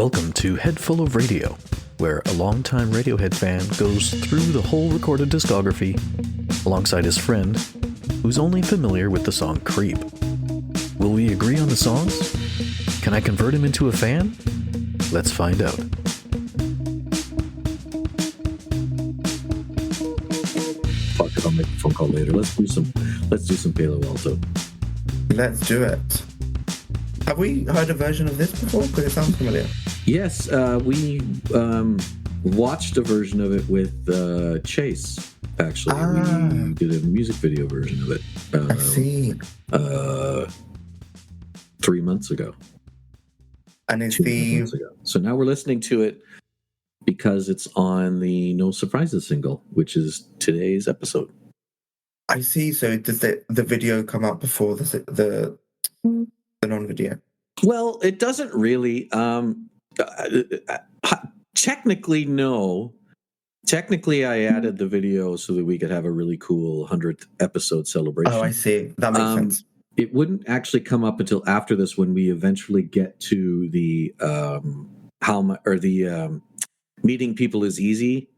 Welcome to Head Full of Radio, where a longtime Radiohead fan goes through the whole recorded discography alongside his friend, who's only familiar with the song Creep. Will we agree on the songs? Can I convert him into a fan? Let's find out. Fuck it, I'll make a phone call later. Let's do some Palo Alto. Let's do it. Have we heard a version of this before? Because it sounds familiar. Yes, we watched a version of it with Chase, actually. We did a music video version of it. I see. 3 months ago. And it's 2 months ago. So now we're listening to it because it's on the No Surprises single, which is today's episode. I see. So does the video come out before the non-video? Well, it doesn't really. Technically, no. Technically, I added the video so that we could have a really cool 100th episode celebration. Oh, I see. That makes sense. It wouldn't actually come up until after this, when we eventually get to the Meeting People is Easy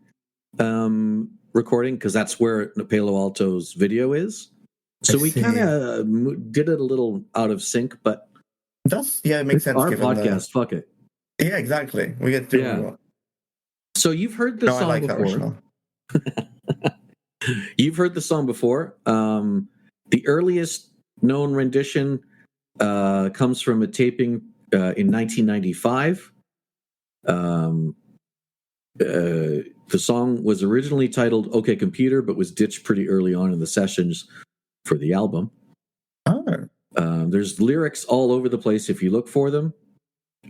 recording, because that's where Palo Alto's video is. So we kind of did it a little out of sync, but it makes sense. Our podcast, fuck it. Yeah, exactly. We get to do what we want. So you've heard the song before. You've heard the song before. The earliest known rendition comes from a taping in 1995. The song was originally titled "Okay Computer," but was ditched pretty early on in the sessions for the album. There's lyrics all over the place if you look for them.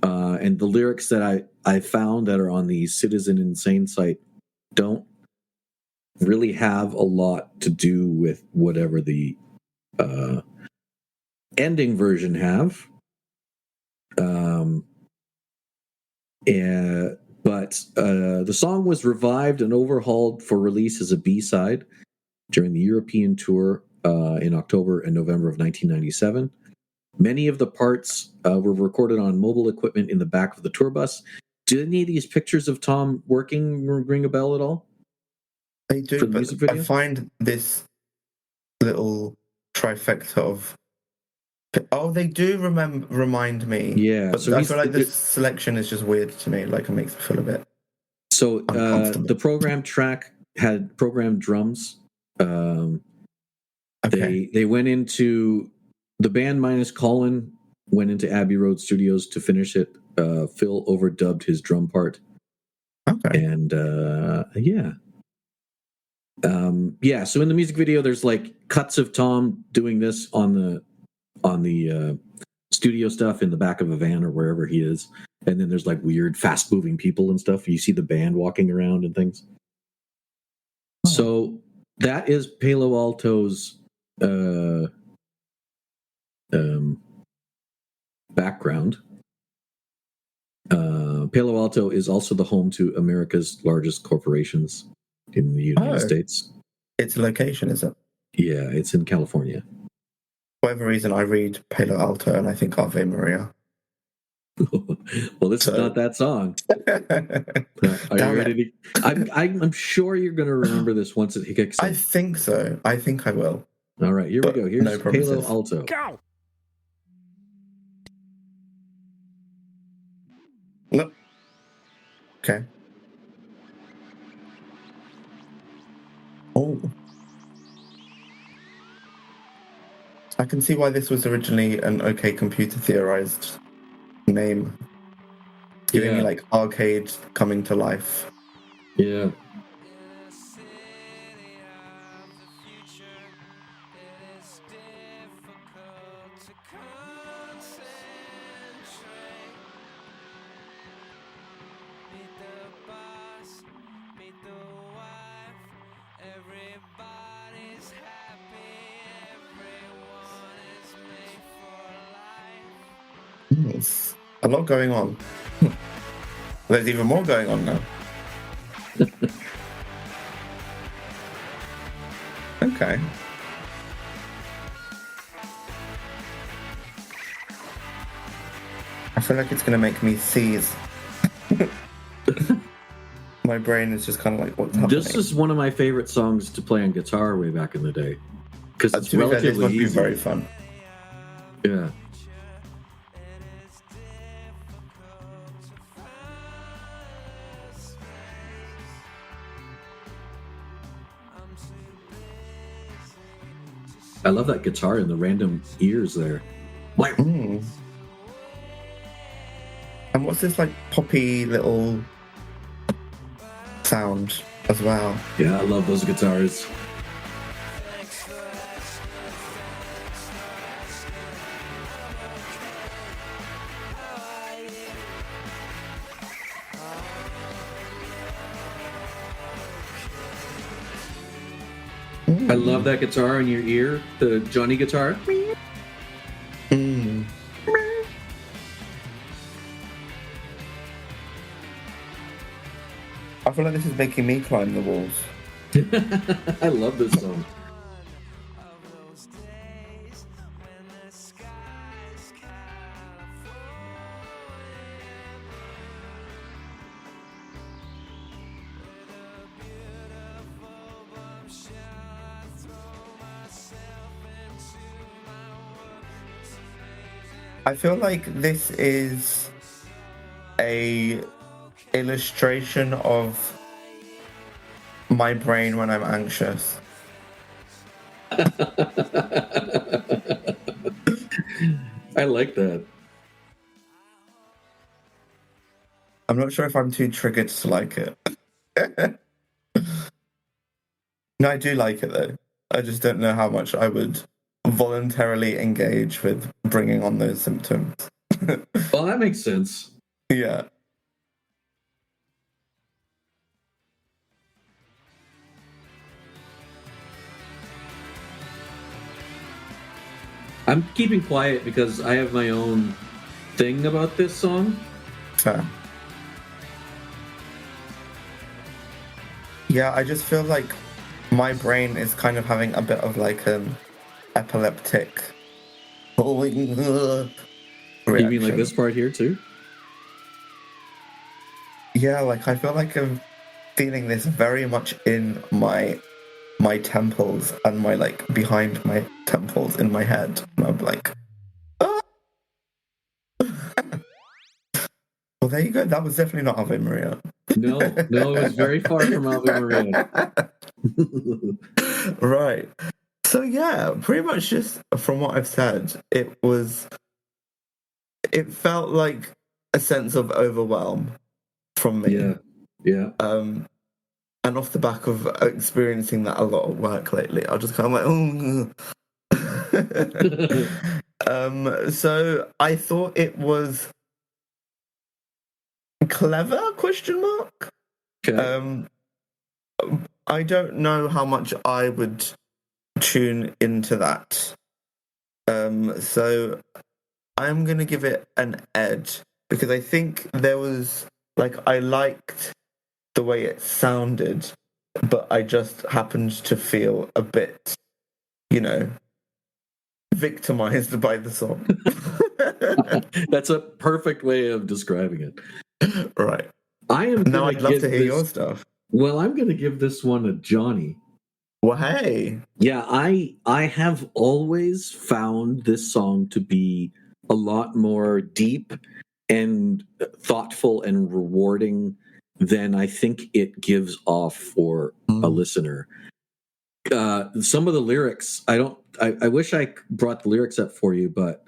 And the lyrics that I found that are on the Citizen Insane site don't really have a lot to do with whatever the ending version have. But the song was revived and overhauled for release as a B-side during the European tour in October and November of 1997. Many of the parts were recorded on mobile equipment in the back of the tour bus. Do any of these pictures of Tom working ring a bell at all? They do, but I find this little trifecta of... Oh, they do remind me. Yeah. But so I feel like this selection is just weird to me. Like, it makes me feel a bit uncomfortable. The program track had programmed drums. Okay. They went into... The band minus Colin went into Abbey Road Studios to finish it. Phil overdubbed his drum part. Okay. And so in the music video, there's like cuts of Tom doing this on the studio stuff in the back of a van or wherever he is, and then there's like weird fast moving people and stuff. You see the band walking around and things. So that is Palo Alto's background. Palo Alto is also the home to America's largest corporations in the United States. Its location, is it? Yeah, it's in California. For whatever reason, I read Palo Alto and I think Ave Maria. Well, this is not that song. Are you ready to... I'm sure you're going to remember this once it kicks in. I think so. I think I will. All right, here we go. Here's Palo Alto. Go! No. Okay. Oh. I can see why this was originally an OK Computer theorized name. Giving me like arcade coming to life. Yeah. There's a lot going on. There's even more going on now. Okay. I feel like it's going to make me seize my brain is just kind of like, what's happening? This is one of my favorite songs to play on guitar way back in the day because it's To be fair, this relatively must be easy. very fun. Yeah. I love that guitar and the random ears there. Like, And what's this like poppy little sound as well? yeah, I love those guitars. I love that guitar in your ear, the Johnny guitar. I feel like this is making me climb the walls. I love this song. I feel like this is a illustration of my brain when I'm anxious. I like that. I'm not sure if I'm too triggered to like it. No, I do like it though. I just don't know how much I would voluntarily engage with bringing on those symptoms. Well, that makes sense. Yeah. I'm keeping quiet because I have my own thing about this song. Fair. Yeah, I just feel like my brain is kind of having a bit of like an epileptic reaction. You mean like this part here too? Yeah, like I feel like I'm feeling this very much in my temples and my like behind my temples in my head. And I'm like, ah! Well, there you go. That was definitely not Ave Maria. No, it was very far from Ave Maria. Right. So yeah, pretty much just from what I've said, it felt like a sense of overwhelm from me. Yeah. And off the back of experiencing that a lot at work lately, I just kind of like, so I thought it was clever, question mark. Okay. I don't know how much I would tune into that. So I'm going to give it an edge because I think there was, like, I liked the way it sounded, but I just happened to feel a bit, victimized by the song. That's a perfect way of describing it. Right. Now I'd love to hear your stuff. Well, I'm going to give this one a Johnny. Well, hey. Yeah, I have always found this song to be a lot more deep and thoughtful and rewarding than I think it gives off for a listener. Some of the lyrics, I wish I brought the lyrics up for you, but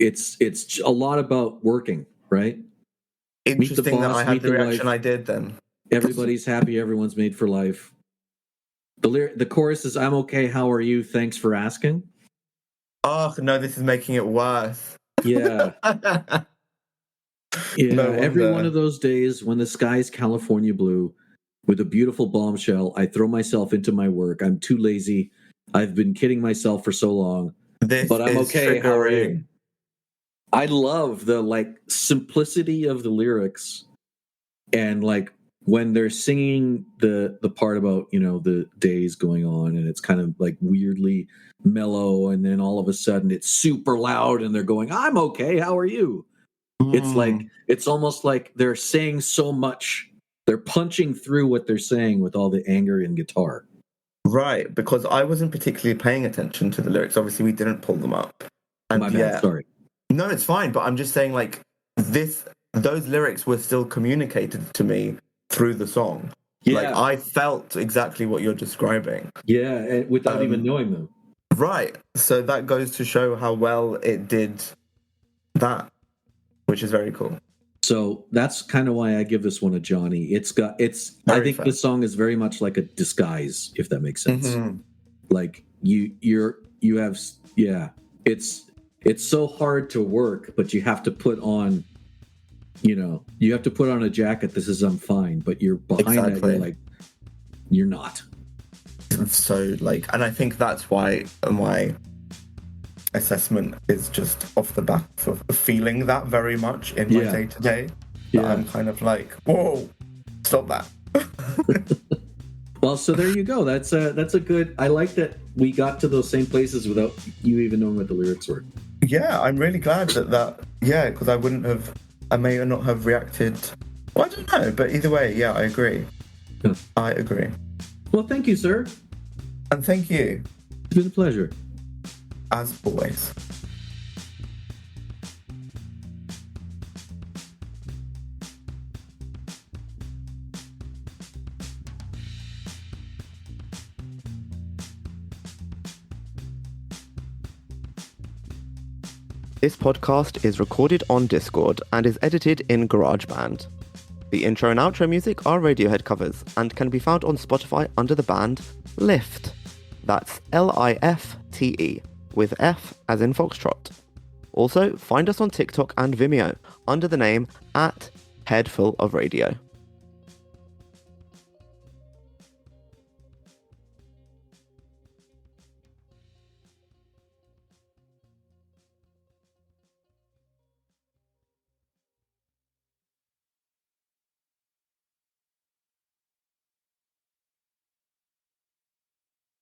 it's a lot about working, right? Interesting that I had the reaction I did then. Everybody's happy, everyone's made for life. The chorus is, I'm okay, how are you? Thanks for asking. Oh, no, this is making it worse. Yeah. Yeah, No every one of those days when the sky's California blue with a beautiful bombshell, I throw myself into my work. I'm too lazy. I've been kidding myself for so long. But I'm okay, how are you? I love the simplicity of the lyrics, and when they're singing the part about the days going on, and it's kind of like weirdly mellow, and then all of a sudden it's super loud and they're going, I'm okay, how are you? It's almost like they're saying so much. They're punching through what they're saying with all the anger and guitar. Right, because I wasn't particularly paying attention to the lyrics. Obviously, we didn't pull them up. And My bad, sorry. No, it's fine, but I'm just saying, like, those lyrics were still communicated to me through the song. Yeah. Like, I felt exactly what you're describing. Yeah, without even knowing them. Right. So that goes to show how well it did that, which is very cool. So that's kind of why I give this one a Johnny. I think this song is very much like a disguise, if that makes sense. Mm-hmm. Like it's so hard to work, but you have to put on, a jacket that says I'm fine, but you're behind that, you're like, you're not. So and I think that's why my assessment is just off the back of feeling that very much in my day-to-day. Yeah. I'm kind of like, whoa, stop that. Well, so there you go. That's a good. I like that we got to those same places without you even knowing what the lyrics were. Yeah, I'm really glad because I may not have reacted. Well, I don't know, but either way, yeah, I agree. Yeah. I agree. Well, thank you, sir. And thank you. It's been a pleasure. As always. This podcast is recorded on Discord and is edited in GarageBand. The intro and outro music are Radiohead covers and can be found on Spotify under the band Lift. That's Lifte, with F as in Foxtrot. Also, find us on TikTok and Vimeo under the name @Headful of Radio.